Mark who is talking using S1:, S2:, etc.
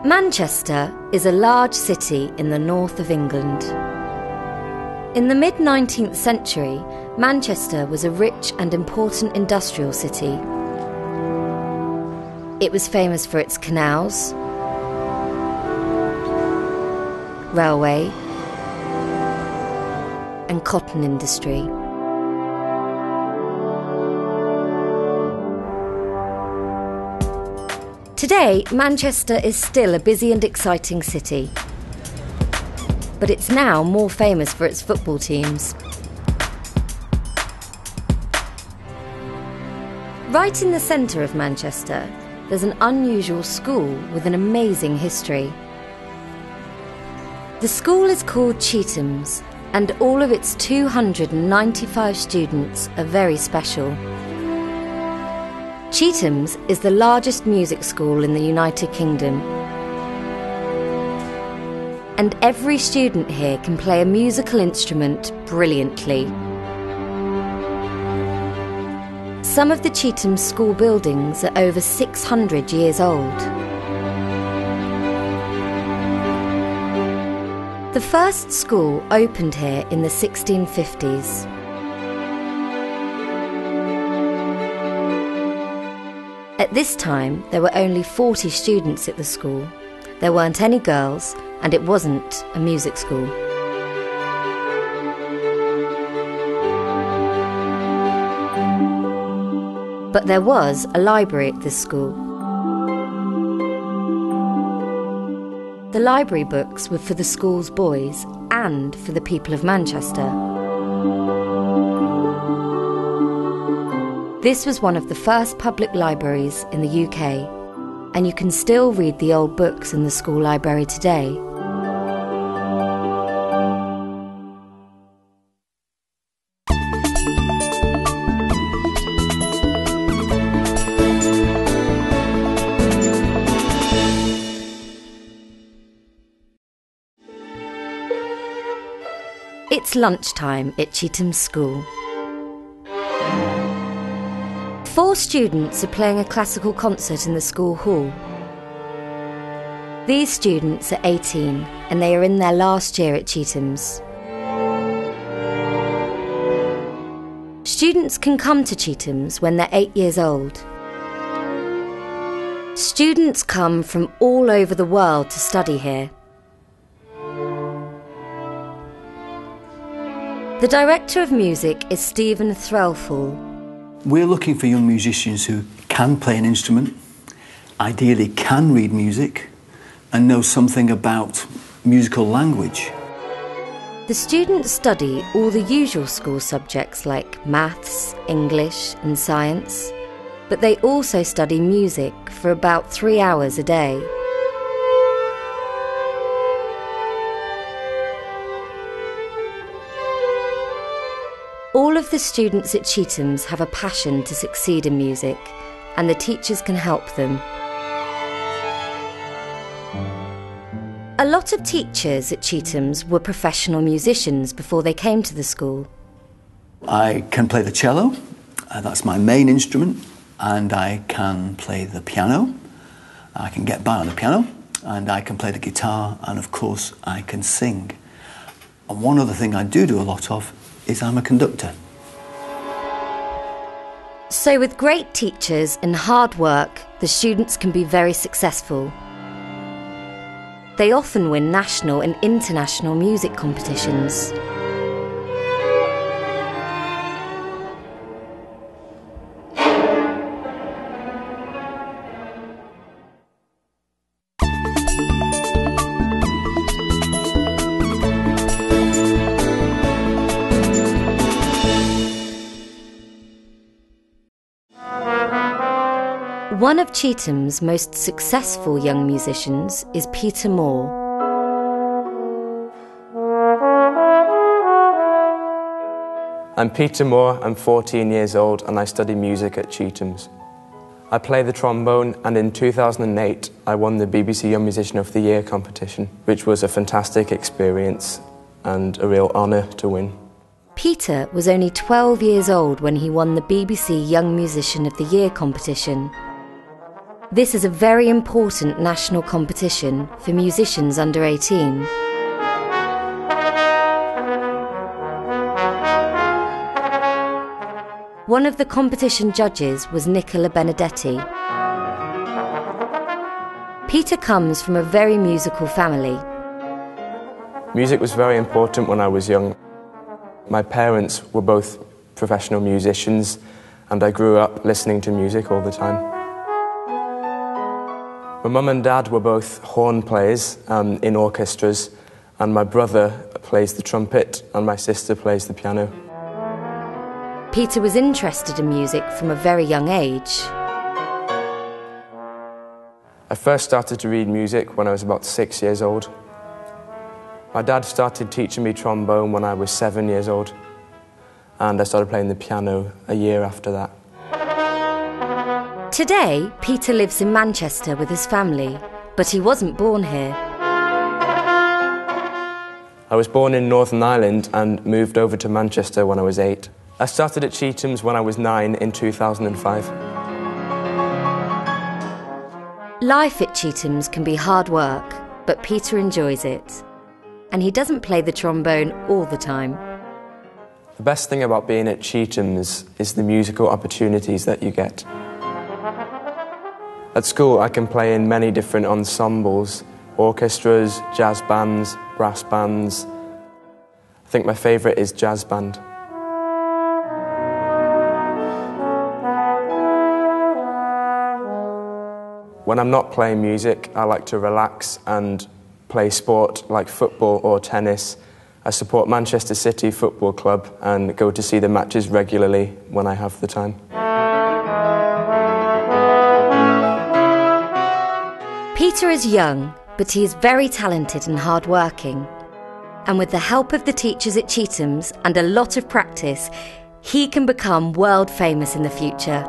S1: Manchester is a large city in the north of England. In the mid-19th century, Manchester was a rich and important industrial city. It was famous for its canals, railway, and cotton industry. Today, Manchester is still a busy and exciting city, but it's now more famous for its football teams. Right in the centre of Manchester, there's an unusual school with an amazing history. The school is called Chetham's, and all of its 295 students are very special. Chetham's is the largest music school in the United Kingdom. And every student here can play a musical instrument brilliantly. Some of the Chetham's school buildings are over 600 years old. The first school opened here in the 1650s. At this time, there were only 40 students at the school. There weren't any girls, and it wasn't a music school. But there was a library at this school. The library books were for the school's boys and for the people of Manchester. This was one of the first public libraries in the UK, and you can still read the old books in the school library today. It's lunchtime at Chetham's school. 4 students are playing a classical concert in the school hall. These students are 18 and they are in their last year at Chetham's. Students can come to Chetham's when they're 8 years old. Students come from all over the world to study here. The director of music is Stephen Threlfall.
S2: We're looking for young musicians who can play an instrument, ideally can read music, and know something about musical language.
S1: The students study all the usual school subjects like maths, English and science, but they also study music for about 3 hours a day. All of the students at Chetham's have a passion to succeed in music, and the teachers can help them. A lot of teachers at Chetham's were professional musicians before they came to the school.
S2: I can play the cello, that's my main instrument, and I can play the piano. I can get by on the piano, and I can play the guitar, and of course I can sing. And one other thing I do a lot of is I'm a conductor.
S1: So with great teachers and hard work, the students can be very successful. They often win national and international music competitions. One of Chetham's most successful young musicians is Peter Moore.
S3: I'm Peter Moore, I'm 14 years old and I study music at Chetham's. I play the trombone, and in 2008 I won the BBC Young Musician of the Year competition, which was a fantastic experience and a real honour to win.
S1: Peter was only 12 years old when he won the BBC Young Musician of the Year competition. This is a very important national competition for musicians under 18. One of the competition judges was Nicola Benedetti. Peter comes from a very musical family.
S3: Music was very important when I was young. My parents were both professional musicians, and I grew up listening to music all the time. My mum and dad were both horn players in orchestras, and my brother plays the trumpet and my sister plays the piano.
S1: Peter was interested in music from a very young age.
S3: I first started to read music when I was about 6 years old. My dad started teaching me trombone when I was 7 years old, and I started playing the piano a year after that.
S1: Today, Peter lives in Manchester with his family, but he wasn't born here.
S3: I was born in Northern Ireland and moved over to Manchester when I was 8. I started at Chetham's when I was 9 in 2005.
S1: Life at Chetham's can be hard work, but Peter enjoys it. And he doesn't play the trombone all the time.
S3: The best thing about being at Chetham's is the musical opportunities that you get. At school, I can play in many different ensembles, orchestras, jazz bands, brass bands. I think my favourite is jazz band. When I'm not playing music, I like to relax and play sport like football or tennis. I support Manchester City Football Club and go to see the matches regularly when I have the time.
S1: Peter is young, but he is very talented and hard-working. And with the help of the teachers at Chetham's and a lot of practice, he can become world famous in the future.